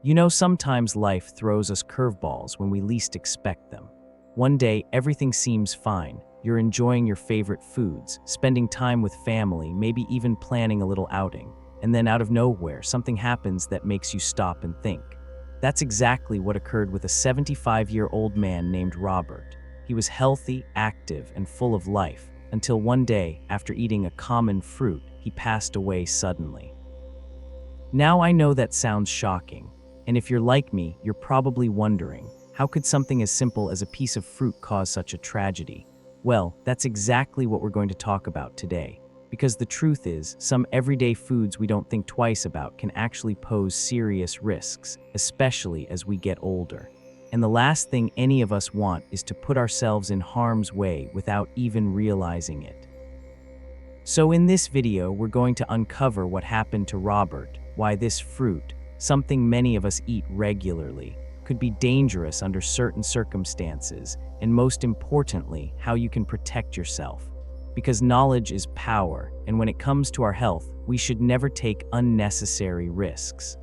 You know, sometimes life throws us curveballs when we least expect them. One day, everything seems fine. You're enjoying your favorite foods, spending time with family, maybe even planning a little outing. And then out of nowhere, something happens that makes you stop and think. That's exactly what occurred with a 75-year-old man named Robert. He was healthy, active, and full of life, until one day, after eating a common fruit, he passed away suddenly. Now I know that sounds shocking. And if you're like me, you're probably wondering, how could something as simple as a piece of fruit cause such a tragedy? Well, that's exactly what we're going to talk about today. Because the truth is, some everyday foods we don't think twice about can actually pose serious risks, especially as we get older. And the last thing any of us want is to put ourselves in harm's way without even realizing it. So in this video, we're going to uncover what happened to Robert, why this fruit, something many of us eat regularly, could be dangerous under certain circumstances, and most importantly, how you can protect yourself. Because knowledge is power, and when it comes to our health, we should never take unnecessary risks.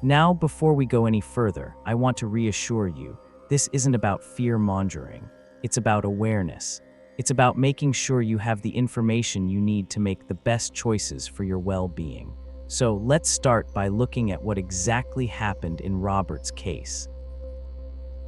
Now, before we go any further, I want to reassure you, this isn't about fear-mongering. It's about awareness. It's about making sure you have the information you need to make the best choices for your well-being. So let's start by looking at what exactly happened in Robert's case.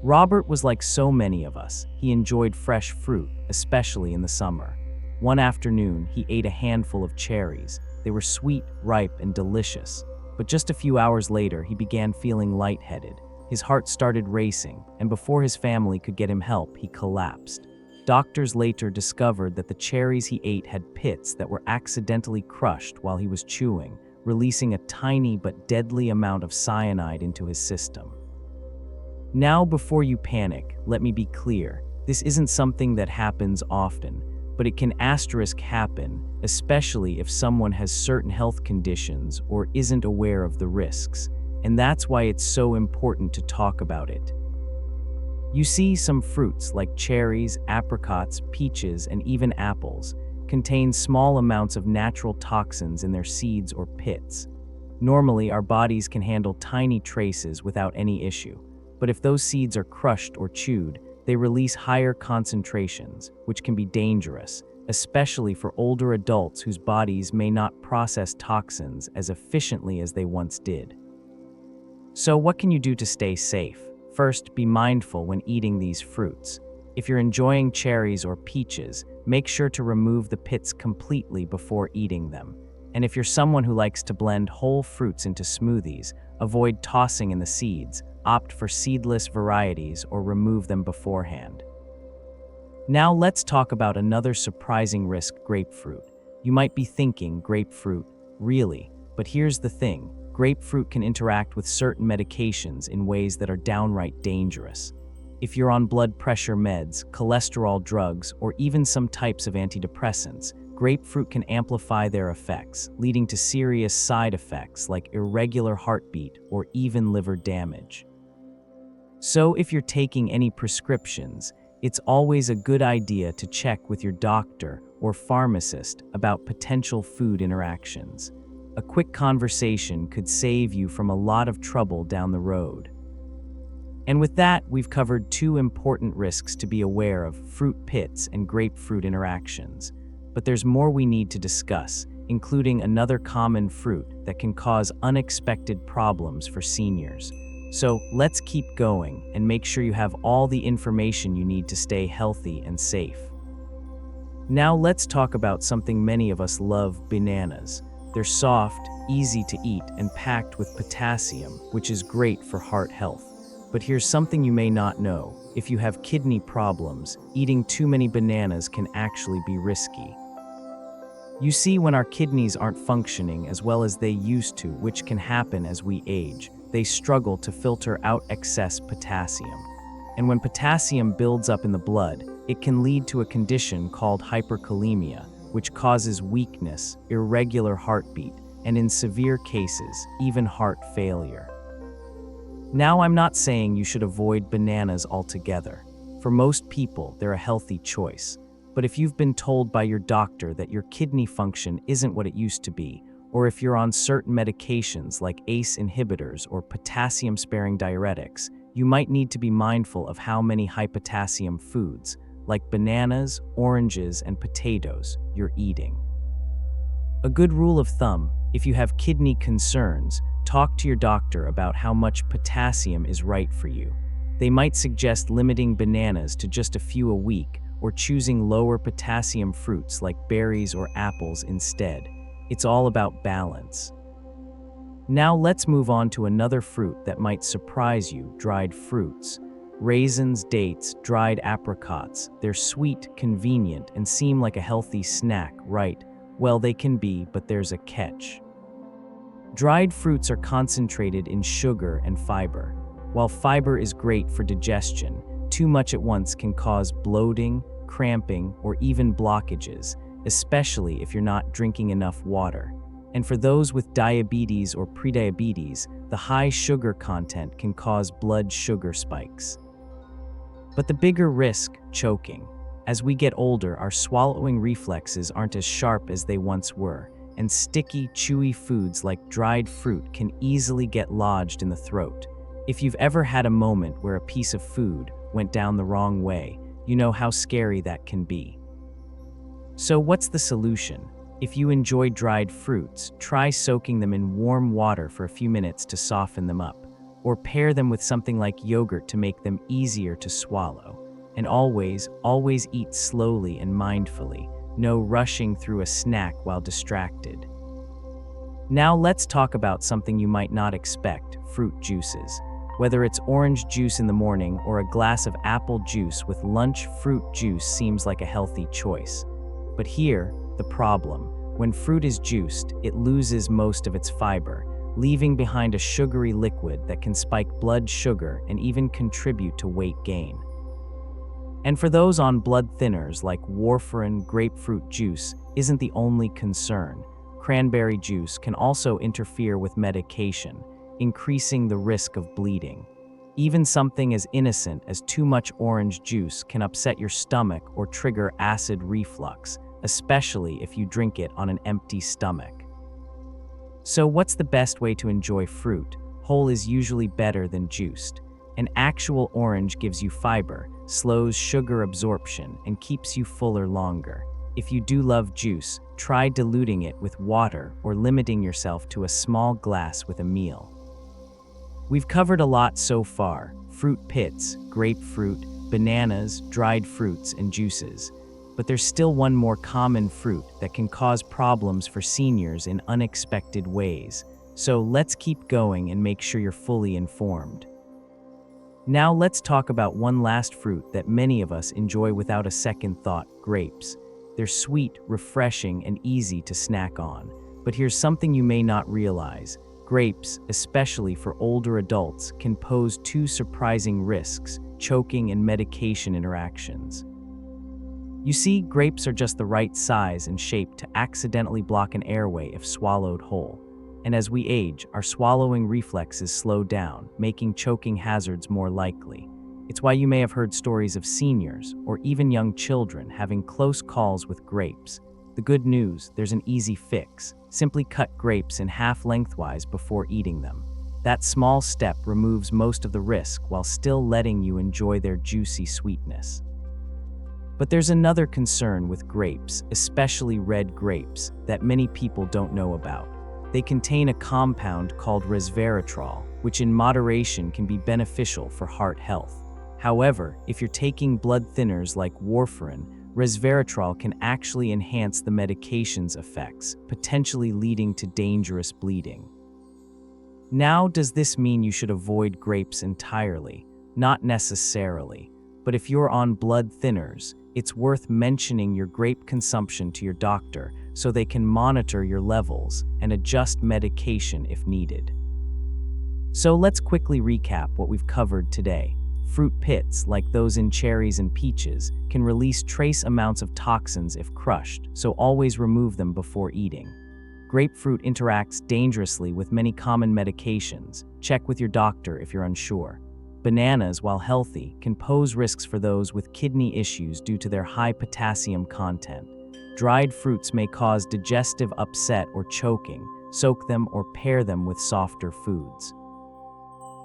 Robert was like so many of us. He enjoyed fresh fruit, especially in the summer. One afternoon, he ate a handful of cherries. They were sweet, ripe, and delicious. But just a few hours later, he began feeling lightheaded. His heart started racing, and before his family could get him help, he collapsed. Doctors later discovered that the cherries he ate had pits that were accidentally crushed while he was chewing, releasing a tiny but deadly amount of cyanide into his system. Now, before you panic, let me be clear. This isn't something that happens often, but it can happen, especially if someone has certain health conditions or isn't aware of the risks. And that's why it's so important to talk about it. You see, some fruits like cherries, apricots, peaches, and even apples contain small amounts of natural toxins in their seeds or pits. Normally, our bodies can handle tiny traces without any issue, but if those seeds are crushed or chewed, they release higher concentrations, which can be dangerous, especially for older adults whose bodies may not process toxins as efficiently as they once did. So what can you do to stay safe? First, be mindful when eating these fruits. If you're enjoying cherries or peaches, make sure to remove the pits completely before eating them. And if you're someone who likes to blend whole fruits into smoothies, avoid tossing in the seeds, opt for seedless varieties or remove them beforehand. Now let's talk about another surprising risk: grapefruit. You might be thinking, grapefruit, really? But here's the thing, grapefruit can interact with certain medications in ways that are downright dangerous. If you're on blood pressure meds, cholesterol drugs, or even some types of antidepressants, grapefruit can amplify their effects, leading to serious side effects like irregular heartbeat or even liver damage. So if you're taking any prescriptions, it's always a good idea to check with your doctor or pharmacist about potential food interactions. A quick conversation could save you from a lot of trouble down the road. And with that, we've covered two important risks to be aware of: fruit pits and grapefruit interactions. But there's more we need to discuss, including another common fruit that can cause unexpected problems for seniors. So let's keep going and make sure you have all the information you need to stay healthy and safe. Now let's talk about something many of us love: bananas. They're soft, easy to eat, and packed with potassium, which is great for heart health. But here's something you may not know. If you have kidney problems, eating too many bananas can actually be risky. You see, when our kidneys aren't functioning as well as they used to, which can happen as we age, they struggle to filter out excess potassium. And when potassium builds up in the blood, it can lead to a condition called hyperkalemia, which causes weakness, irregular heartbeat, and in severe cases, even heart failure. Now, I'm not saying you should avoid bananas altogether. For most people, they're a healthy choice. But if you've been told by your doctor that your kidney function isn't what it used to be, or if you're on certain medications like ACE inhibitors or potassium-sparing diuretics, you might need to be mindful of how many high-potassium foods, like bananas, oranges, and potatoes, you're eating. A good rule of thumb: if you have kidney concerns, talk to your doctor about how much potassium is right for you. They might suggest limiting bananas to just a few a week, or choosing lower potassium fruits like berries or apples instead. It's all about balance. Now let's move on to another fruit that might surprise you: dried fruits. Raisins, dates, dried apricots. They're sweet, convenient, and seem like a healthy snack, right? Well, they can be, but there's a catch. Dried fruits are concentrated in sugar and fiber. While fiber is great for digestion, too much at once can cause bloating, cramping, or even blockages, especially if you're not drinking enough water. And for those with diabetes or prediabetes, the high sugar content can cause blood sugar spikes. But the bigger risk: choking. As we get older, our swallowing reflexes aren't as sharp as they once were, and sticky, chewy foods like dried fruit can easily get lodged in the throat. If you've ever had a moment where a piece of food went down the wrong way, you know how scary that can be. So what's the solution? If you enjoy dried fruits, try soaking them in warm water for a few minutes to soften them up, or pair them with something like yogurt to make them easier to swallow. And always eat slowly and mindfully. No rushing through a snack while distracted. Now let's talk about something you might not expect: fruit juices. Whether it's orange juice in the morning or a glass of apple juice with lunch, fruit juice seems like a healthy choice. But here, the problem: when fruit is juiced, it loses most of its fiber, leaving behind a sugary liquid that can spike blood sugar and even contribute to weight gain. And for those on blood thinners like warfarin, grapefruit juice isn't the only concern. Cranberry juice can also interfere with medication, increasing the risk of bleeding. Even something as innocent as too much orange juice can upset your stomach or trigger acid reflux, especially if you drink it on an empty stomach. So what's the best way to enjoy fruit? Whole is usually better than juiced. An actual orange gives you fiber, slows sugar absorption, and keeps you fuller longer. If you do love juice, try diluting it with water or limiting yourself to a small glass with a meal. We've covered a lot so far: fruit pits, grapefruit, bananas, dried fruits, and juices. But there's still one more common fruit that can cause problems for seniors in unexpected ways. So let's keep going and make sure you're fully informed. Now let's talk about one last fruit that many of us enjoy without a second thought: grapes. They're sweet, refreshing, and easy to snack on. But here's something you may not realize: grapes, especially for older adults, can pose two surprising risks: choking and medication interactions. You see, grapes are just the right size and shape to accidentally block an airway if swallowed whole. And as we age, our swallowing reflexes slow down, making choking hazards more likely. It's why you may have heard stories of seniors, or even young children, having close calls with grapes. The good news: there's an easy fix. Simply cut grapes in half lengthwise before eating them. That small step removes most of the risk while still letting you enjoy their juicy sweetness. But there's another concern with grapes, especially red grapes, that many people don't know about. They contain a compound called resveratrol, which in moderation can be beneficial for heart health. However, if you're taking blood thinners like warfarin, resveratrol can actually enhance the medication's effects, potentially leading to dangerous bleeding. Now, does this mean you should avoid grapes entirely? Not necessarily. But if you're on blood thinners, it's worth mentioning your grape consumption to your doctor so they can monitor your levels and adjust medication if needed. So let's quickly recap what we've covered today. Fruit pits, like those in cherries and peaches, can release trace amounts of toxins if crushed, so always remove them before eating. Grapefruit interacts dangerously with many common medications. Check with your doctor if you're unsure. Bananas, while healthy, can pose risks for those with kidney issues due to their high potassium content. Dried fruits may cause digestive upset or choking, soak them, or pair them with softer foods.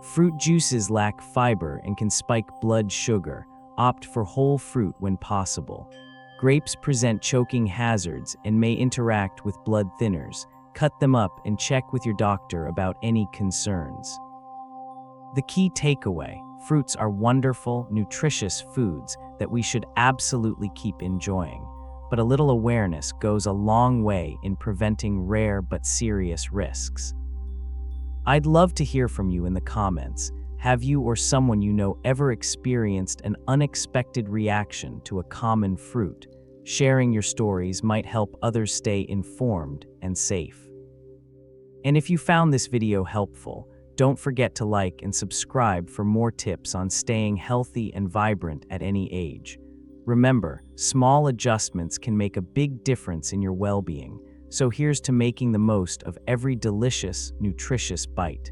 Fruit juices lack fiber and can spike blood sugar. Opt for whole fruit when possible. Grapes present choking hazards and may interact with blood thinners. Cut them up and check with your doctor about any concerns. The key takeaway: fruits are wonderful, nutritious foods that we should absolutely keep enjoying. But a little awareness goes a long way in preventing rare but serious risks. I'd love to hear from you in the comments. Have you or someone you know ever experienced an unexpected reaction to a common fruit? Sharing your stories might help others stay informed and safe. And if you found this video helpful, don't forget to like and subscribe for more tips on staying healthy and vibrant at any age. Remember, small adjustments can make a big difference in your well-being. So here's to making the most of every delicious, nutritious bite.